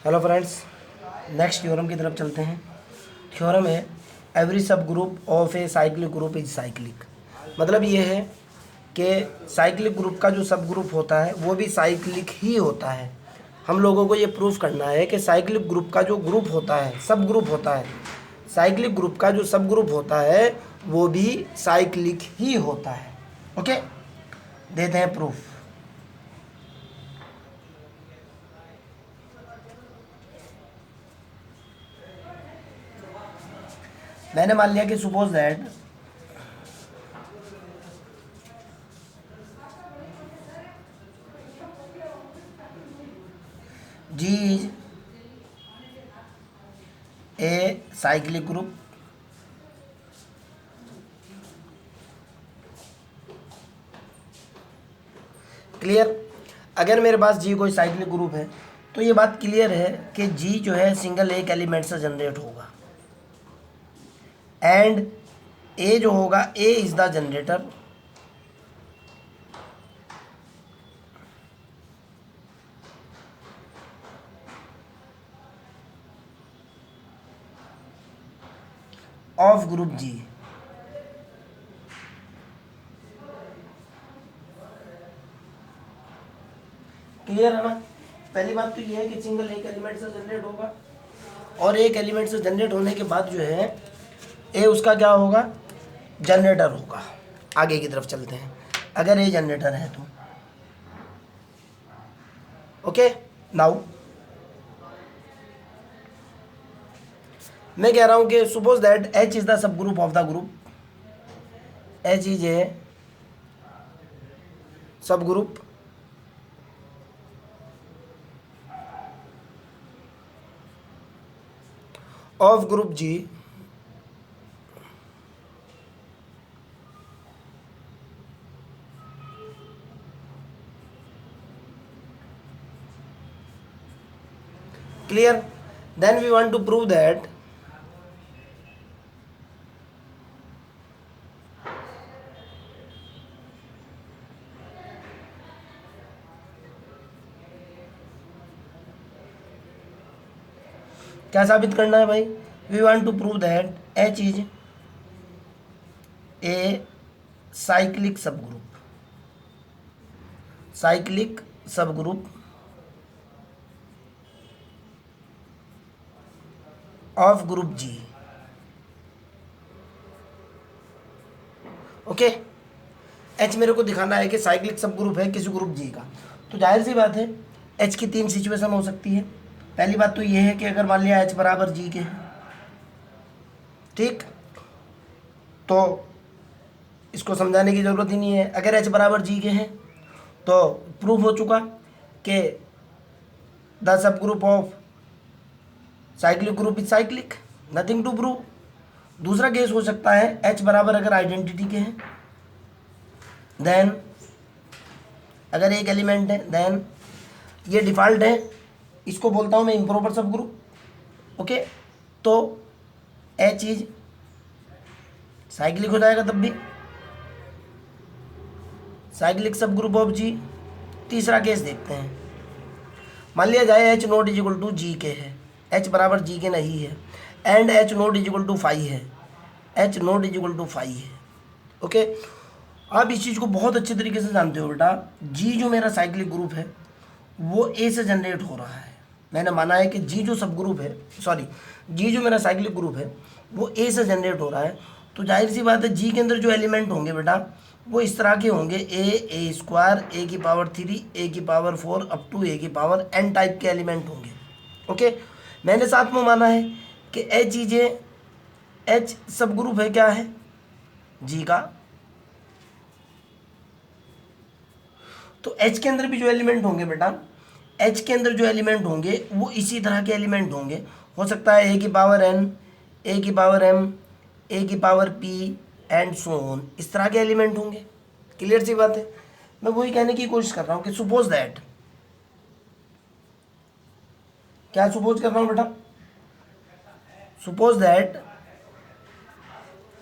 Hello friends, next theorem की तरफ चलते हैं। थ्योरम है एवरी सब group of a cyclic group is cyclic. मतलब ये है कि साइक्लिक ग्रुप का जो सब ग्रुप होता है वो भी साइक्लिक ही होता है। हम लोगों को ये प्रूफ करना है कि साइक्लिक ग्रुप का जो ग्रुप होता है, सब ग्रुप होता है, साइक्लिक ग्रुप का जो सब ग्रुप होता है वो भी साइक्लिक ही होता है। ओके, देते हैं प्रूफ। मैंने मान लिया कि suppose that G is a cyclic group clear. अगर मेरे पास G कोई साइक्लिक ग्रुप है तो ये बात क्लियर है कि G जो है सिंगल एक एलिमेंट से जनरेट होगा एंड A जो होगा A is the generator of group G। Clear है ना। पहली बात तो ये है कि सिंगल एक एलिमेंट से जनरेट होगा और एक एलिमेंट से जनरेट होने के बाद जो है ए उसका क्या होगा, जनरेटर होगा। आगे की तरफ चलते हैं। अगर ए जनरेटर है तो ओके। नाउ मैं कह रहा हूं कि suppose that H is the सब group of the group, H is a सब group of group G clear। then we want to prove that क्या साबित करना है भाई, we want to prove that H is a cyclic sub group, cyclic sub group of group G। Okay, H मेरे को दिखाना है कि साइक्लिक सब ग्रुप है किसी ग्रुप G का। तो जाहिर सी बात है H की तीन सिचुएशन हो सकती है। पहली बात तो ये है कि अगर मान लिया H बराबर G के है, ठीक, तो इसको समझाने की ज़रूरत ही नहीं है। अगर H बराबर G के हैं तो प्रूफ हो चुका कि द सब group of cyclic group is cyclic, nothing to prove. दूसरा केस हो सकता है H बराबर अगर आइडेंटिटी के हैं, देन अगर एक एलिमेंट है देन ये डिफ़ॉल्ट है, इसको बोलता हूँ मैं इम्प्रॉपर सब ग्रुप। ओके, तो H इज साइक्लिक हो जाएगा, तब भी cyclic sub group of G। तीसरा केस देखते हैं। मान लिया जाए H not is equal to G के है, H बराबर G के नहीं है and H not is equal to 5 है, H not is equal to 5 है। ओके, आप इस चीज़ को बहुत अच्छे तरीके से जानते हो बेटा। G जो मेरा साइक्लिक ग्रुप है वो A से जनरेट हो रहा है। मैंने माना है कि G जो सब ग्रुप है, सॉरी, G जो मेरा साइक्लिक ग्रुप है वो A से जनरेट हो रहा है। तो जाहिर सी बात है G के अंदर जो एलिमेंट होंगे बेटा वो इस तरह के होंगे, ए स्क्वायर, ए की पावर 3, ए की पावर 4 अप टू ए की पावर n टाइप के एलिमेंट होंगे। ओके, मैंने साथ में माना है कि H इज ए, H सब ग्रुप है क्या है, G का। तो H के अंदर भी जो एलिमेंट होंगे बेटा, H के अंदर जो एलिमेंट होंगे वो इसी तरह के एलिमेंट होंगे। हो सकता है ए की पावर n, ए की पावर m, ए की power p and so on, इस तरह के एलिमेंट होंगे। क्लियर सी बात है। मैं वही कहने की कोशिश कर रहा हूँ कि सपोज दैट, क्या सपोज कर रहा हूँ बेटा, सपोज दैट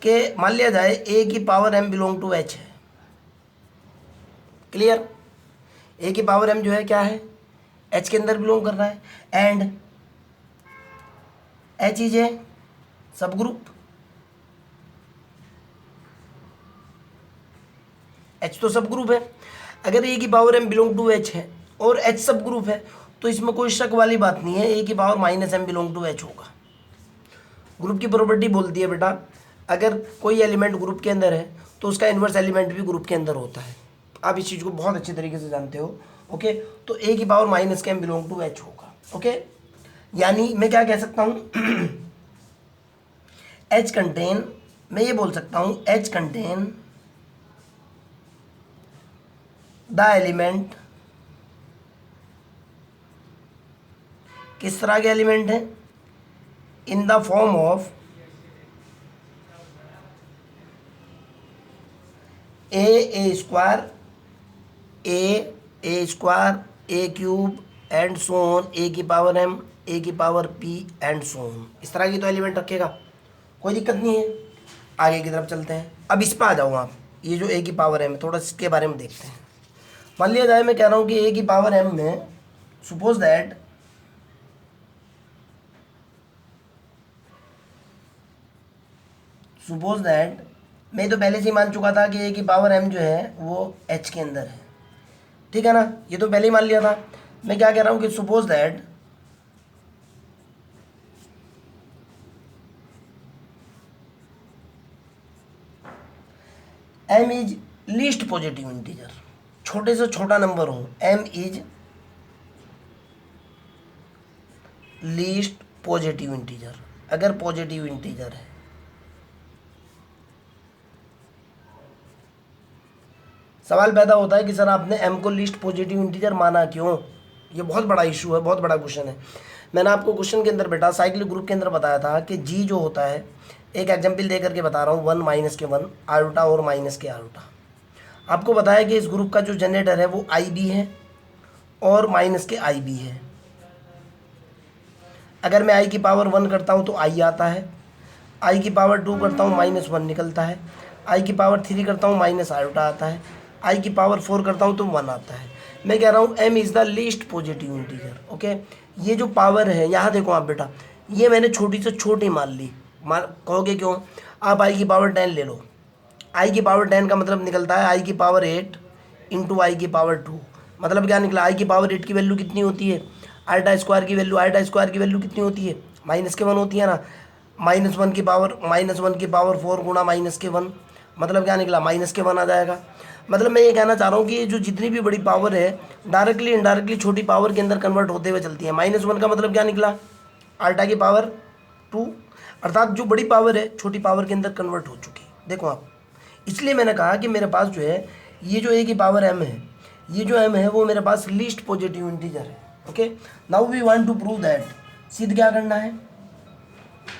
के मान लिया जाए ए की power m belong to H है। क्लियर, ए की पावर m जो है क्या है, H के अंदर बिलोंग कर रहा है एंड एच इज ए सब ग्रुप, एच तो सब ग्रुप है। अगर ए की power M belong to H है और एच सब ग्रुप है तो इसमें कोई शक वाली बात नहीं है, ए की power minus M belong to H होगा। ग्रुप की प्रॉपर्टी बोलती है बेटा, अगर कोई एलिमेंट ग्रुप के अंदर है तो उसका इन्वर्स एलिमेंट भी ग्रुप के अंदर होता है। आप इस चीज़ को बहुत अच्छे तरीके से जानते हो। ओके, तो ए की पावर माइनस के एम बिलोंग टू एच होगा। ओके, यानी मैं क्या कह सकता हूँ एच कंटेन, मैं ये बोल सकता हूँ एच कंटेन द एलिमेंट, किस तरह के एलिमेंट है, in the form of a square, a square, a cube and so on, a की पावर एम, ए की power P and so on. इस तरह की तो एलिमेंट रखेगा, कोई दिक्कत नहीं है। आगे की तरफ चलते हैं। अब इस पर आ जाओ आप, ये जो ए की पावर एम है थोड़ा इसके बारे में देखते हैं। मान लिया जाए मैं कह रहा हूँ कि ए की पावर एम में सपोज दैट मैं तो पहले से ही मान चुका था कि ए की पावर एम जो है वो एच के अंदर है, ठीक है ना, ये तो पहले ही मान लिया था। मैं क्या कह रहा हूँ कि suppose that M is least positive integer, छोटे से छोटा नंबर हो, M is least positive integer. अगर पॉजिटिव इंटीजर है, सवाल पैदा होता है कि सर आपने m को लीस्ट पॉजिटिव इंटीजर माना क्यों। ये बहुत बड़ा इशू है, बहुत बड़ा क्वेश्चन है। मैंने आपको क्वेश्चन के अंदर बेटा साइक्लिक ग्रुप के अंदर बताया था कि g जो होता है, एक एग्जांपल दे करके बता रहा हूँ, 1 माइनस के 1 आयोटा और माइनस के आयोटा। आपको बताया कि इस ग्रुप का जो जनरेटर है वो आई बी है और माइनस के आई बी है। अगर मैं i की पावर 1 करता हूँ तो i आता है, i की पावर 2 करता हूँ -1 निकलता है, i की पावर 3 करता हूँ माइनस आयोटा आता है, i की पावर 4 करता हूँ तो 1 आता है। मैं कह रहा हूँ m is the least positive integer. Okay, ये जो पावर है यहाँ देखो आप बेटा, ये मैंने छोटी से छोटी मान ली। कहोगे क्यों, आप i की पावर 10 ले लो, i की पावर 10 का मतलब निकलता है i की पावर 8 इंटू आई की पावर 2। मतलब क्या निकला, i की पावर 8 की वैल्यू कितनी होती है, आयोटा स्क्वायर की वैल्यू, आयोटा स्क्वायर की वैल्यू कितनी होती है, माइनस के 1 होती है ना, -1 की पावर -1 की पावर 4 गुणा माइनस के 1, मतलब क्या निकला, माइनस के 1 आ जाएगा। मतलब मैं ये कहना चाह रहा हूँ कि ये जो जितनी भी बड़ी पावर है डायरेक्टली इनडायरेक्टली छोटी पावर के अंदर कन्वर्ट होते हुए चलती है। -1 का मतलब क्या निकला, आल्टा की पावर 2, अर्थात जो बड़ी पावर है छोटी पावर के अंदर कन्वर्ट हो चुकी। देखो आप, इसलिए मैंने कहा कि मेरे पास जो है ये जो ए की पावर m है, ये जो m है वो मेरे पास लीस्ट पॉजिटिव इंटीजर है। Okay, now we want to prove that, सिद्ध क्या करना है,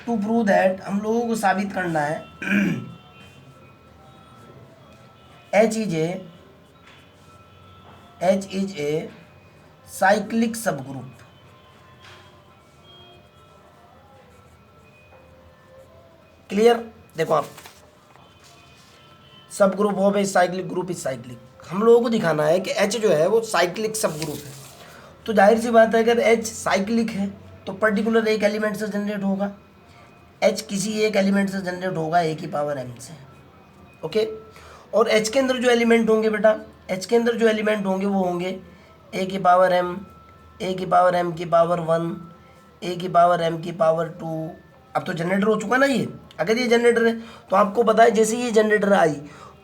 टू प्रूव दैट हम लोगों को साबित करना है H is a cyclic sub group. Clear, देखो आप, सब group of a cyclic group is cyclic. हम लोगों को दिखाना है कि H जो है वो साइक्लिक सब ग्रुप है। तो जाहिर सी बात है अगर H साइक्लिक है तो पर्टिकुलर एक एलिमेंट से जनरेट होगा, H किसी एक एलिमेंट से जनरेट होगा ए की पावर m से। ओके, और H के अंदर जो एलिमेंट होंगे बेटा, H के अंदर जो एलिमेंट होंगे वो होंगे ए की पावर m, ए की पावर m की पावर 1, ए की पावर m की पावर 2। अब तो जनरेटर हो चुका ना ये, अगर ये जनरेटर है तो आपको पता है जैसे ये जनरेटर आई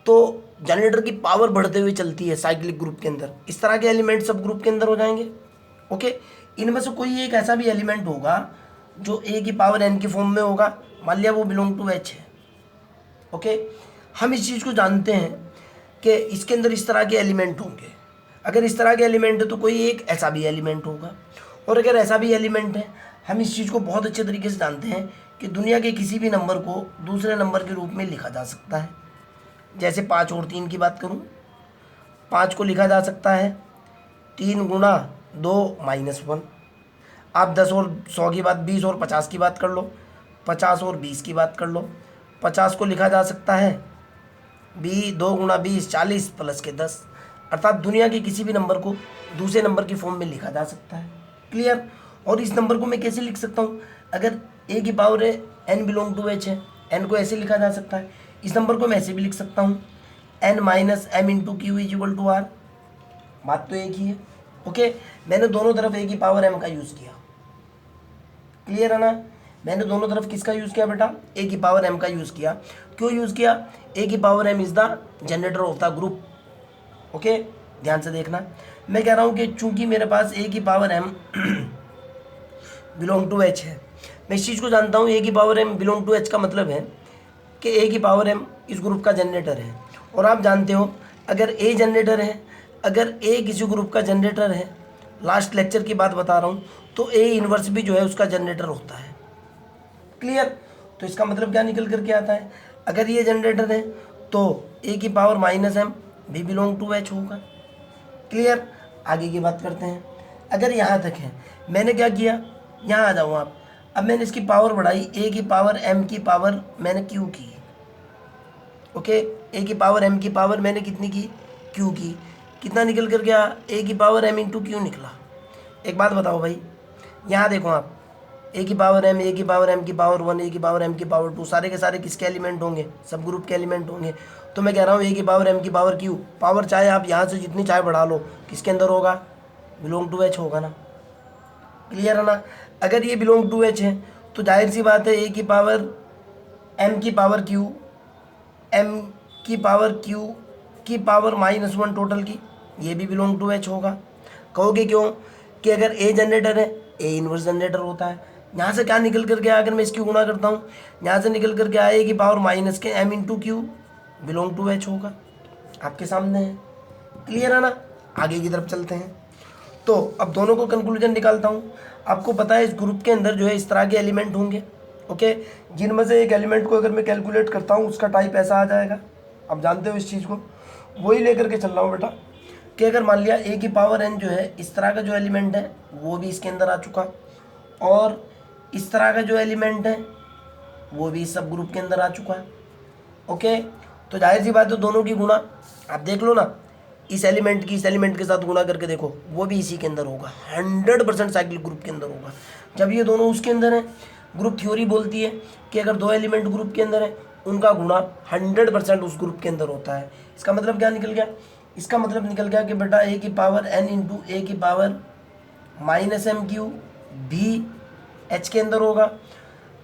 तो जनरेटर की पावर बढ़ते हुए चलती है साइक्लिक ग्रुप के अंदर। इस तरह के एलिमेंट सब ग्रुप के अंदर हो जाएंगे। ओके, इनमें से कोई एक ऐसा भी एलिमेंट होगा जो ए की पावर n की फॉर्म में होगा, मान लिया वो बिलोंग टू H है। ओके, हम इस चीज़ को जानते हैं कि इसके अंदर इस तरह के एलिमेंट होंगे। अगर इस तरह के एलिमेंट है तो कोई एक ऐसा भी एलिमेंट होगा, और अगर ऐसा भी एलिमेंट है, हम इस चीज़ को बहुत अच्छे तरीके से जानते हैं कि दुनिया के किसी भी नंबर को दूसरे नंबर के रूप में लिखा जा सकता है। जैसे 5 और 3 की बात करूं, 5 को लिखा जा सकता है 3 गुणा 2 -1। आप 10 और 100 की बात, 20 और 50 की बात कर लो, 50 और 20 की बात कर लो। 50 को लिखा जा सकता है 2 गुणा 20 40 प्लस के 10, अर्थात दुनिया के किसी भी नंबर को दूसरे नंबर की फॉर्म में लिखा जा सकता है। क्लियर, और इस नंबर को मैं कैसे लिख सकता हूँ, अगर ए की पावर है एन बिलोंग टू एच है, एन को ऐसे लिखा जा सकता है, इस नंबर को मैं ऐसे भी लिख सकता हूँ N minus M into Q is equal to R. बात तो एक ही है। ओके, मैंने दोनों तरफ ए की पावर एम का यूज़ किया, क्लियर है ना। मैंने दोनों तरफ किसका यूज़ किया बेटा, ए की पावर एम का यूज़ किया। क्यों यूज़ किया, ए की power M is the generator of the group. Okay, ध्यान से देखना, मैं कह रहा हूँ कि चूंकि मेरे पास ए की power M belong to H है, मैं इस चीज़ को जानता हूँ ए की power M belong to H का मतलब है कि ए की पावर एम इस ग्रुप का जनरेटर है। और आप जानते हो अगर ए जनरेटर है, अगर ए किसी ग्रुप का जनरेटर है, लास्ट लेक्चर की बात बता रहा हूँ, तो ए इन्वर्स भी जो है उसका जनरेटर होता है। क्लियर, तो इसका मतलब क्या निकल करके आता है, अगर ये जनरेटर है तो ए की पावर माइनस एम भी बिलोंग टू एच होगा। क्लियर, आगे की बात करते हैं। अगर यहाँ तक है, मैंने क्या किया, यहाँ आ जाओ आप, अब मैंने इसकी पावर बढ़ाई, ए की पावर एम की पावर मैंने क्यू की। ओके, ए की पावर एम की पावर मैंने कितनी की, क्यू की। कितना निकल कर गया, ए की पावर एम इंटू क्यू निकला। एक बात बताओ भाई, यहाँ देखो आप, ए की पावर एम, ए की पावर एम की पावर 1, ए की पावर एम की पावर 2, सारे के सारे किसके एलिमेंट होंगे, सब ग्रुप के एलिमेंट होंगे। तो मैं कह रहा हूँ ए की पावर एम की पावर क्यू, पावर चाहे आप यहाँ से जितनी चाहे बढ़ा लो, किसके अंदर होगा, बिलोंग टू एच होगा ना। क्लियर है ना। अगर ये बिलोंग टू एच है तो जाहिर सी बात है ए की पावर एम की पावर क्यू, एम की पावर क्यू की पावर -1 टोटल की, ये भी बिलोंग टू एच होगा। कहोगे क्यों, कि अगर ए जनरेटर है, ए इन्वर्स जनरेटर होता है। यहाँ से क्या निकल कर गया, अगर मैं इसकी गुणा करता हूँ, यहाँ से निकल कर गया ए की पावर माइनस के M into Q belong to H होगा, आपके सामने है। क्लियर है ना। आगे की तरफ चलते हैं। तो अब दोनों को कंक्लूजन निकालता हूँ। आपको पता है इस ग्रुप के अंदर जो है इस तरह के एलिमेंट होंगे। ओके, जिनमें से एक एलिमेंट को अगर मैं कैलकुलेट करता हूँ उसका टाइप ऐसा आ जाएगा, आप जानते हो इस चीज़ को, वही लेकर के चल रहा हूँ बेटा, कि अगर मान लिया ए की पावर एन जो है इस तरह का जो एलिमेंट है वो भी इसके अंदर आ चुका, और इस तरह का जो एलिमेंट है वो भी इस सब ग्रुप के अंदर आ चुका है। ओके, तो जाहिर सी बात है दोनों की गुणा आप देख लो ना, इस एलिमेंट की इस एलिमेंट के साथ गुणा करके देखो, वो भी इसी के अंदर होगा, 100% साइक्लिक ग्रुप के अंदर होगा। जब ये दोनों उसके अंदर है, ग्रुप थ्योरी बोलती है कि अगर दो एलिमेंट ग्रुप के अंदर है उनका गुणा 100% उस ग्रुप के अंदर होता है। इसका मतलब क्या निकल गया, इसका मतलब निकल गया कि बेटा ए की पावर एन इंटू ए की पावर माइनस एम क्यू भी एच के अंदर होगा।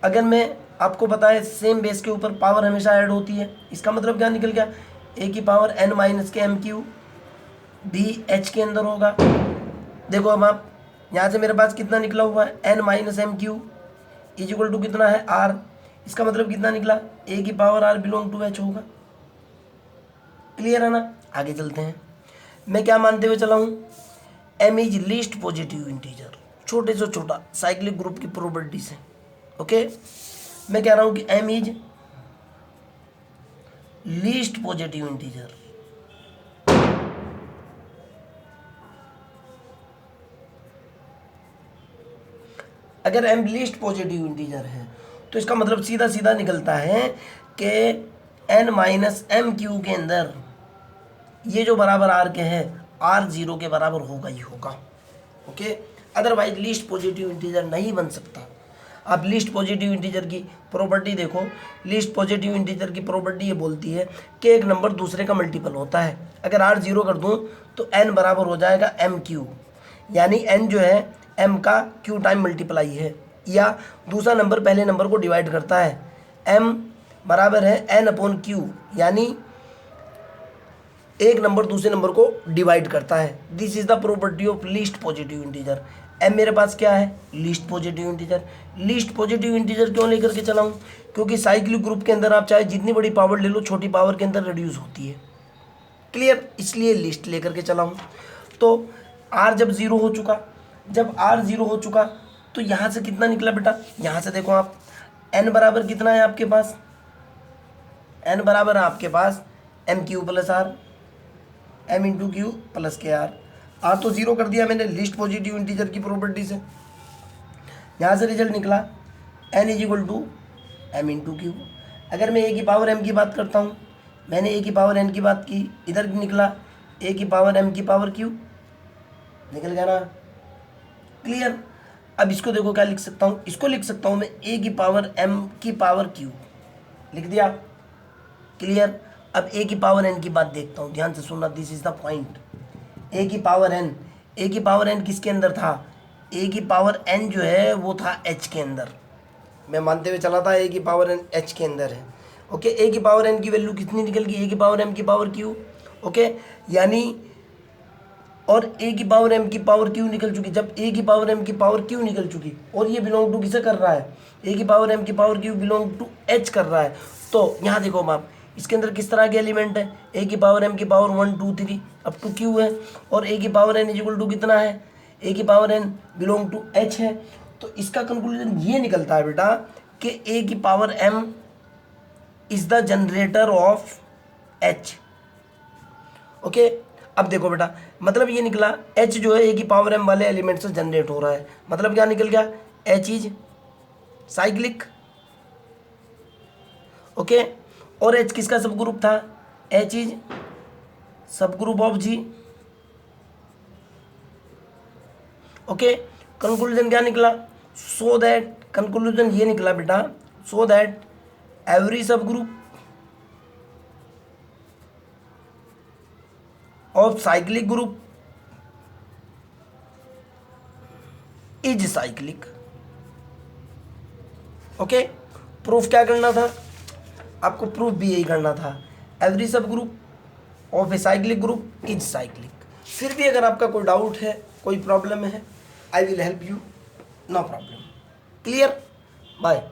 अगर मैं आपको पता है सेम बेस के ऊपर पावर हमेशा ऐड होती है, इसका मतलब क्या निकल गया, ए की पावर एन माइनस के एम क्यू भी एच के अंदर होगा। देखो अब आप यहाँ से मेरे पास कितना निकला हुआ है, N minus M Q is equal to कितना है, आर। इसका मतलब कितना निकला, ए की power R belong to H होगा। क्लियर है ना। आगे चलते हैं। मैं क्या मानते हुए चला हूँ, M is least positive integer, छोटे से छोटा साइक्लिक ग्रुप की प्रोबेबिलिटी से। ओके, मैं कह रहा हूँ कि M is least positive integer. अगर एम लीस्ट पॉजिटिव इंटीजर है तो इसका मतलब सीधा सीधा निकलता है कि एन माइनस एम क्यू के अंदर ये जो बराबर आर के है, आर 0 के बराबर होगा ही होगा। Okay, otherwise least positive integer नहीं बन सकता। आप लीस्ट पॉजिटिव इंटीजर की प्रॉपर्टी देखो, लीस्ट पॉजिटिव इंटीजर की प्रॉपर्टी ये बोलती है कि एक नंबर दूसरे का मल्टीपल होता है। अगर आर 0 कर दूँ तो एन बराबर हो जाएगा एम क्यू, यानी एन जो है एम का क्यू टाइम मल्टीप्लाई है, या दूसरा नंबर पहले नंबर को डिवाइड करता है, एम बराबर है एन अपॉन क्यू, यानी एक नंबर दूसरे नंबर को डिवाइड करता है। This is the property of least positive integer. M मेरे पास क्या है, least positive integer. Least positive integer क्यों लेकर के चला हूँ, क्योंकि साइक्लिक ग्रुप के अंदर आप चाहे जितनी बड़ी पावर ले लो, छोटी पावर के अंदर रिड्यूस होती है। क्लियर, इसलिए लिस्ट लेकर के चला हूँ। तो आर जब 0 हो चुका, जब आर 0 हो चुका तो यहाँ से कितना निकला बेटा, यहाँ से देखो आप, एन बराबर कितना है आपके पास, एन बराबर है आपके पास M Q plus R, M into Q plus के आर। आर तो 0 कर दिया मैंने लिस्ट पॉजिटिव इंटीजर की प्रॉपर्टी से। यहाँ से रिजल्ट निकला N is equal to M into Q. अगर मैं ए की पावर एम की बात करता हूँ, मैंने ए की पावर एन की बात की, इधर निकला ए की पावर एम की पावर क्यू, निकल गया ना। क्लियर। अब इसको देखो क्या लिख सकता हूँ, इसको लिख सकता हूँ मैं a की पावर m की पावर q, लिख दिया, क्लियर। अब a की पावर n की बात देखता हूँ, ध्यान से सुनना, this is the point. a की पावर n, a की पावर n किसके अंदर था, a की पावर n जो है वो था h के अंदर, मैं मानते हुए चला था a की पावर n h के अंदर है। ओके, a की पावर n की वैल्यू कितनी निकल गई, a की पावर m की पावर q। ओके, यानी और a की पावर m की पावर q निकल चुकी, जब a की पावर m की पावर q निकल चुकी और ये बिलोंग टू किसे कर रहा है, a की पावर m की power q belong to h कर रहा है, तो यहाँ देखो आप इसके अंदर किस तरह के एलिमेंट है, a की पावर m की पावर 1 2 3 अप टू q है, और a की पावर n इक्वल टू कितना है, a की power n belong to h है। तो इसका कंक्लूजन ये निकलता है बेटा कि a की power m is the generator of h। Okay, अब देखो बेटा, मतलब ये निकला h जो है a की पावर m वाले एलिमेंट से जनरेट हो रहा है, मतलब क्या निकल गया, h इज साइक्लिक। ओके, और h किसका सब ग्रुप था, h इज सब group of g। Okay, conclusion क्या निकला, सो दैट, कंक्लूजन ये निकला बेटा, सो दैट एवरी सब group of cyclic group is cyclic. Okay, proof क्या करना था आपको, प्रूफ भी यही करना था, एवरी सब group of a cyclic group is cyclic. फिर भी अगर आपका कोई डाउट है, कोई प्रॉब्लम है, I will help you, no problem. Clear, bye.